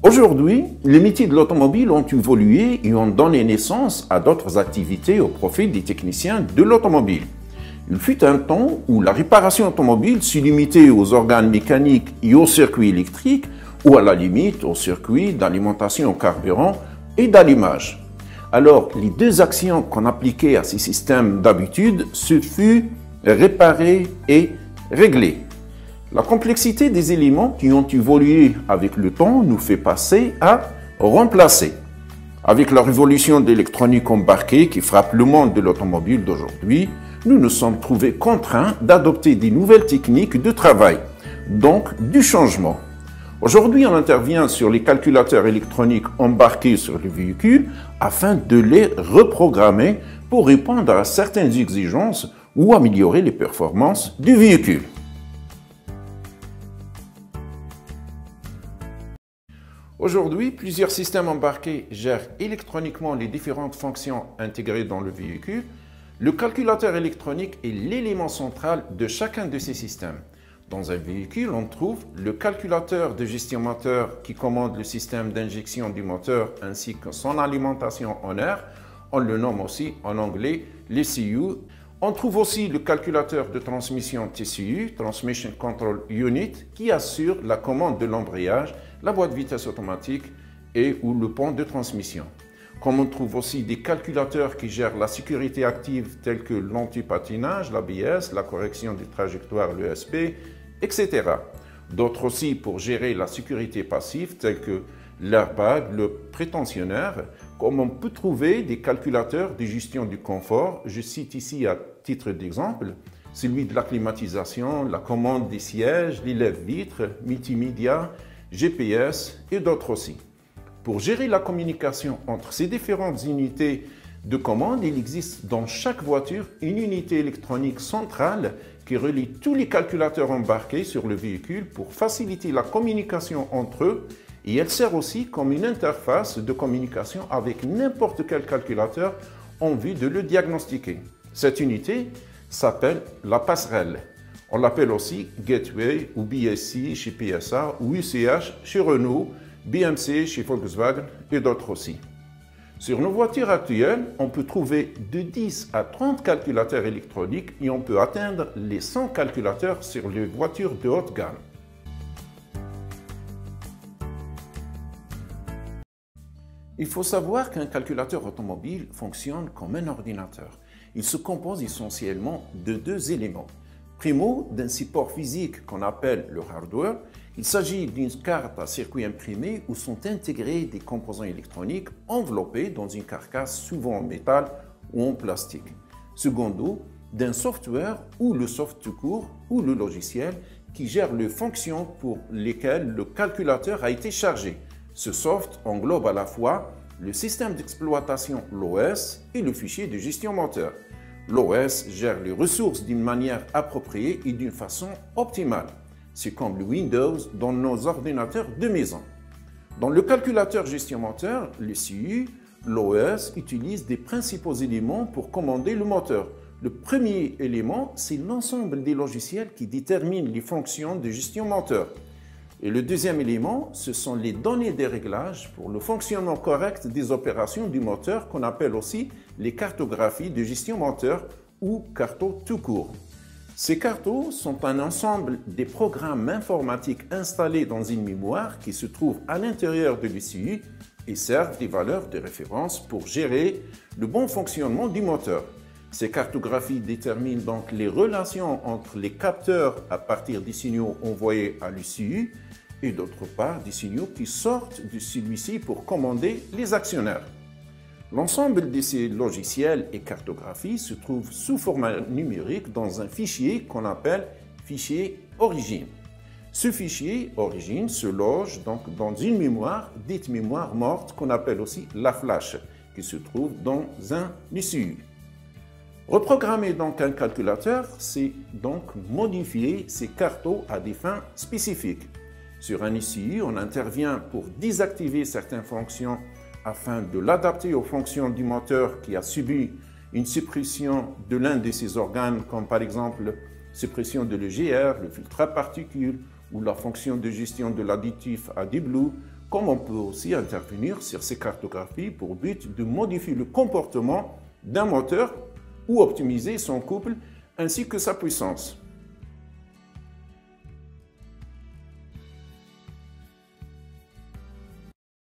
Aujourd'hui, les métiers de l'automobile ont évolué et ont donné naissance à d'autres activités au profit des techniciens de l'automobile. Il fut un temps où la réparation automobile se limitait aux organes mécaniques et aux circuits électriques ou à la limite aux circuits d'alimentation au carburant et d'allumage. Alors, les deux actions qu'on appliquait à ces systèmes d'habitude, ce fut réparer et régler. La complexité des éléments qui ont évolué avec le temps nous fait passer à remplacer. Avec la révolution de l'électronique embarquée qui frappe le monde de l'automobile d'aujourd'hui, nous nous sommes trouvés contraints d'adopter des nouvelles techniques de travail, donc du changement. Aujourd'hui, on intervient sur les calculateurs électroniques embarqués sur les véhicules afin de les reprogrammer pour répondre à certaines exigences ou améliorer les performances du véhicule. Aujourd'hui, plusieurs systèmes embarqués gèrent électroniquement les différentes fonctions intégrées dans le véhicule. Le calculateur électronique est l'élément central de chacun de ces systèmes. Dans un véhicule, on trouve le calculateur de gestion moteur qui commande le système d'injection du moteur ainsi que son alimentation en air. On le nomme aussi en anglais l'ECU. On trouve aussi le calculateur de transmission TCU, Transmission Control Unit, qui assure la commande de l'embrayage, la boîte de vitesse automatique et ou le pont de transmission. Comme on trouve aussi des calculateurs qui gèrent la sécurité active tels que l'anti-patinage, l'ABS, la correction des trajectoires, l'ESP, etc. D'autres aussi pour gérer la sécurité passive tels que l'airbag, le prétentionnaire, comme on peut trouver des calculateurs de gestion du confort. Je cite ici à titre d'exemple celui de la climatisation, la commande des sièges, les lève-vitres, multimédia, GPS et d'autres aussi. Pour gérer la communication entre ces différentes unités de commande, il existe dans chaque voiture une unité électronique centrale qui relie tous les calculateurs embarqués sur le véhicule pour faciliter la communication entre eux, et elle sert aussi comme une interface de communication avec n'importe quel calculateur en vue de le diagnostiquer. Cette unité s'appelle la passerelle. On l'appelle aussi Gateway ou BSC chez PSA ou UCH chez Renault, BMC chez Volkswagen et d'autres aussi. Sur nos voitures actuelles, on peut trouver de 10 à 30 calculateurs électroniques et on peut atteindre les 100 calculateurs sur les voitures de haute gamme. Il faut savoir qu'un calculateur automobile fonctionne comme un ordinateur. Il se compose essentiellement de deux éléments. Primo, d'un support physique qu'on appelle le hardware. Il s'agit d'une carte à circuit imprimé où sont intégrés des composants électroniques enveloppés dans une carcasse souvent en métal ou en plastique. Secondo, d'un software ou le soft tout court ou le logiciel qui gère les fonctions pour lesquelles le calculateur a été chargé. Ce soft englobe à la fois le système d'exploitation, l'OS, et le fichier de gestion moteur. L'OS gère les ressources d'une manière appropriée et d'une façon optimale. C'est comme le Windows dans nos ordinateurs de maison. Dans le calculateur gestion moteur, le CU, l'OS utilise des principaux éléments pour commander le moteur. Le premier élément, c'est l'ensemble des logiciels qui déterminent les fonctions de gestion moteur. Et le deuxième élément, ce sont les données des réglages pour le fonctionnement correct des opérations du moteur qu'on appelle aussi les cartographies de gestion moteur ou cartos tout court. Ces cartos sont un ensemble des programmes informatiques installés dans une mémoire qui se trouve à l'intérieur de l'ECU et servent des valeurs de référence pour gérer le bon fonctionnement du moteur. Ces cartographies déterminent donc les relations entre les capteurs à partir des signaux envoyés à l'ECU et d'autre part des signaux qui sortent de celui-ci pour commander les actionnaires. L'ensemble de ces logiciels et cartographies se trouve sous format numérique dans un fichier qu'on appelle fichier origine. Ce fichier origine se loge donc dans une mémoire, dite mémoire morte, qu'on appelle aussi la flash, qui se trouve dans un ECU. Reprogrammer donc un calculateur, c'est donc modifier ces cartos à des fins spécifiques. Sur un ECU, on intervient pour désactiver certaines fonctions afin de l'adapter aux fonctions du moteur qui a subi une suppression de l'un de ses organes, comme par exemple suppression de l'EGR, le filtre à particules, ou la fonction de gestion de l'additif AdBlue, comme on peut aussi intervenir sur ces cartographies pour but de modifier le comportement d'un moteur ou optimiser son couple ainsi que sa puissance.